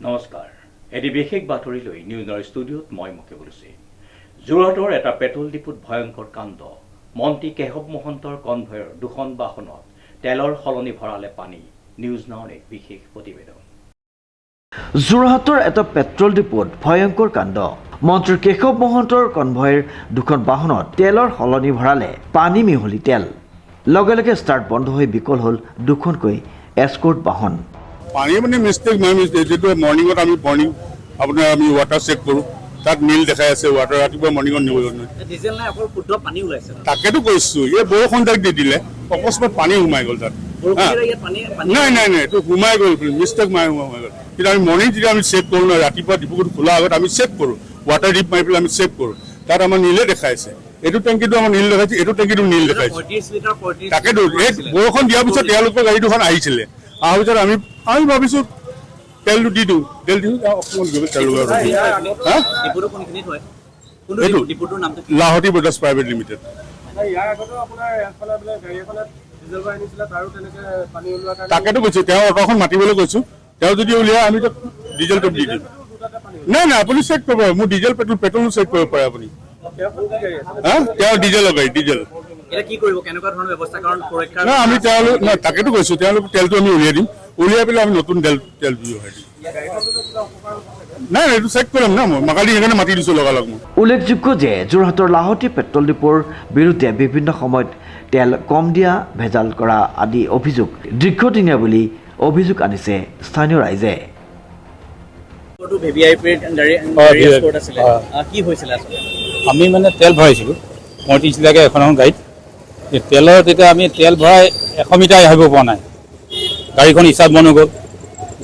নমস্কাৰ এটি বিশেষ বাতৰি লৈ নিউজৰ ষ্টুডিঅ'ত মই মুকেশ বলুচি যোৰহাটৰ এটা পেট্ৰল ডিপুত ভয়ংকৰ কাণ্ড মন্ত্ৰী কেশৱ মহন্তৰ কনভয়ৰ দুখন বাহনত তেলৰ সলনি ভৰালে পানী নিউজ নাওৰ এক বিশেষ প্ৰতিবেদন যোৰহাটৰ এটা পেট্ৰল ডিপুত ভয়ংকৰ কাণ্ড মন্ত্ৰী কেশৱ মহন্তৰ কনভয়ৰ দুখন বাহনত তেলৰ সলনি ভৰালে পানী মিহলি তেল লগে লগে ষ্টাৰ্ট বন্ধ হৈ বিকল হ'ল দুখনকৈ এস্কৰ্ট বাহন পানী মানে মিষ্টেক যেটো মৰ্নিঙত আমি আপোনাৰ আমি ৱাটাৰ চেক কৰোঁ তাত নীল দেখাই আছে ৱাটাৰ ৰাতিপুৱা মৰ্নিঙত নিব ডিজেল নাই অকল শুদ্ধ পানী ওলাইছে তাকেতো কৈছোঁ এই বৰষুণ তাক দি দিলে অকস্মাত পানী সোমাই গ'ল তাত নাই এইটো সোমাই গ'ল মিষ্টেক সোমাই গ'ল কিন্তু আমি মৰ্নিং যেতিয়া আমি চেক কৰোঁ নহয় ৰাতিপুৱা ডিপুটো খোলা আগত আমি চেক কৰোঁ ৱাটাৰ ডিপ মাৰি পেলাই আমি চেক কৰোঁ তাত আমাৰ নীলে দেখাইছে এইটো টেংকিটো আমাৰ নীল দেখাইছে এইটো টেংকিটো নীল দেখাইছে তাকেতো এই বৰষুণ দিয়াৰ পিছত তেওঁলোকৰ গাড়ী দুখন আহিছিলে অহাৰ পিছত আমি ভাবিছোঁ তেলটো দি দিওঁ তেল দিওঁ লাহতি ব্ৰাদাৰ্ছ প্ৰাইভেট লিমিটেড তাকেতো কৈছোঁ তেওঁ অট'খন মাতিবলৈ কৈছোঁ তেওঁ যদি উলিয়াই আমি ডিজেলটো দি দিম নাই আপুনি চেক কৰিব মোৰ ডিজেল পেট্ৰলো চেক কৰিব পাৰে আপুনি তেওঁ ডিজেলৰ গাড়ী ডিজেল আমি তেওঁলোক তাকেতো কৈছোঁ তেওঁলোক তেলটো আমি উলিয়াই দিম উলিয়াই পেলাই আমি নতুন তেল ব্যৱহাৰ দিম নাই এইটো চেক কৰিম না মই মাকালি সেইকাৰণে মাতি দিছোঁ লগালগ মই উল্লেখযোগ্য যে যোৰহাটৰ লাহতি পেট্ৰল ডিপুৰ বিৰুদ্ধে বিভিন্ন সময়ত তেল কম দিয়া ভেজাল কৰা আদি অভিযোগ দীৰ্ঘদিনীয়া বুলি অভিযোগ আনিছে স্থানীয় ৰাইজে আমি মানে তেল ভৰাইছিলোঁ 35 লাখে এখন গাড়ীত তেলৰ তেতিয়া আমি তেল ভৰাই 100 মিটাৰ আহিব পৰা নাই গাড়ীখন ইচাত বন্ধ হৈ গ'ল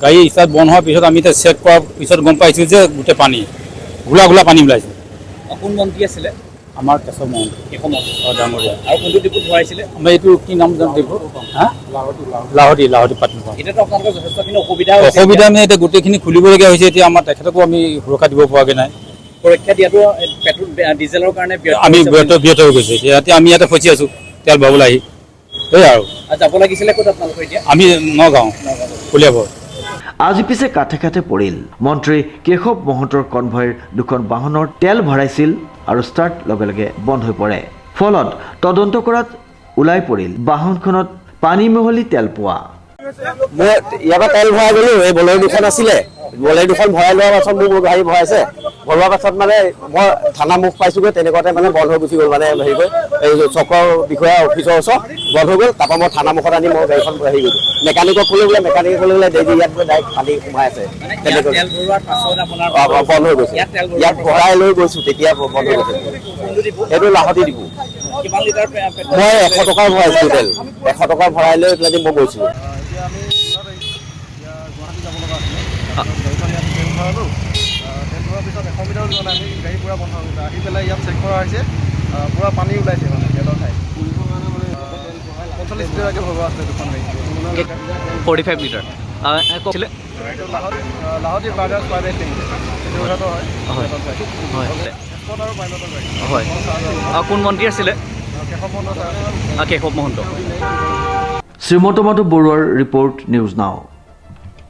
গাড়ী ইচাত বন্ধ হোৱাৰ পিছত আমি এতিয়া চেক কৰাৰ পিছত গম পাইছোঁ যে গোটেই পানী ঘোলা পানী ওলাইছে কোন মন্ত্ৰী আছিলে আমাৰ কেশৱ মহন্ত ডাঙৰীয়া আৰু কোনটো ডিপুত ভৰাইছিলে আমাৰ এইটো কি নাম ডিপু লাহতি পাটন এতিয়াতো আপোনালোকৰ যথেষ্টখিনি অসুবিধা আমি এতিয়া গোটেইখিনি খুলিবলগীয়া হৈছে এতিয়া আমাৰ তেখেতকো আমি সুৰক্ষা দিব পৰাকৈ নাই পৰীক্ষা দিয়াটো পেট্ৰল ডিজেলৰ কাৰণে আমি ব্যৰ্থ হৈ গৈছে এতিয়া আমি ইয়াতে ফচি আছোঁ তেল ভৰাবলৈ আহি এই আৰু যাব লাগিছিলে ক'ত আপোনালোকৰ এতিয়া আমি নগাঁও কলিয়াবৰ আজি পিছে কাঠে কাঠে পৰিল মন্ত্ৰী কেশৱ মহন্তৰ কনভয়ৰ দুখন বাহনৰ তেল ভৰাইছিল আৰু ষ্টাৰ্ট লগে লগে বন্ধ হৈ পৰে ফলত তদন্ত কৰাত ওলাই পৰিল বাহনখনত পানী মিহলি তেল পোৱা মই ইয়াৰ পৰা তেল ভৰাই গ'লোঁ এই বলেৰ দুখন আছিলে বলেৰ দুখন ভৰাই লোৱাৰ পাছত মোৰ গাড়ী ভৰাইছে ভৰোৱাৰ পাছত মানে মই থানা মুখ পাইছোঁগৈ তেনেকুৱাতে মানে বন্ধ হৈ গুচি গ'ল মানে হেৰি কৰি এই চকৰ বিষয়া অফিচৰ ওচৰত বন্ধ হৈ গ'ল তাৰপৰা মই থানা মুখত আনি মই গাড়ীখন হেৰি কৰিলোঁ মেকানিকক ক'লোঁ বোলে মেকানিকে ক'লে বোলে ইয়াত ডাইৰেক্ট পানী সোমাই আছে তেনেকৈ বন্ধ হৈ গৈছে ইয়াত ভৰাই লৈ গৈছোঁ তেতিয়া বন্ধ হৈ গৈছে এইটো লাহতি ডিপু মই 100 টকাৰ ভৰাইছিলোঁ তেল 100 টকা ভৰাই লৈ পেলাই মই গৈছোঁ তেল ভৰালোঁ তেল ভৰোৱাৰ পিছত 100 মিটাৰ যোৱা নাই আমি গাড়ী পূৰা বন্ধ হৈ গৈছে আহি পেলাই ইয়াত চেক কৰা হৈছে পূৰা পানী ওলাইছে মানে তেলৰ ঠাইত 45 লিটাৰকৈ ভৰোৱা আছিলে দুখন গাড়ী 45 লিটাৰ কৈছিলে লাহতি ব্ৰাদাৰ্ছ প্ৰাইভেট লিমিটেড যোৰহাটৰ হয় হয় কোন মন্ত্ৰী আছিলে কেশৱ মহন্ত শ্ৰীমন্ত মাধৱ বৰুৱাৰ ৰিপৰ্ট নিউজ নাও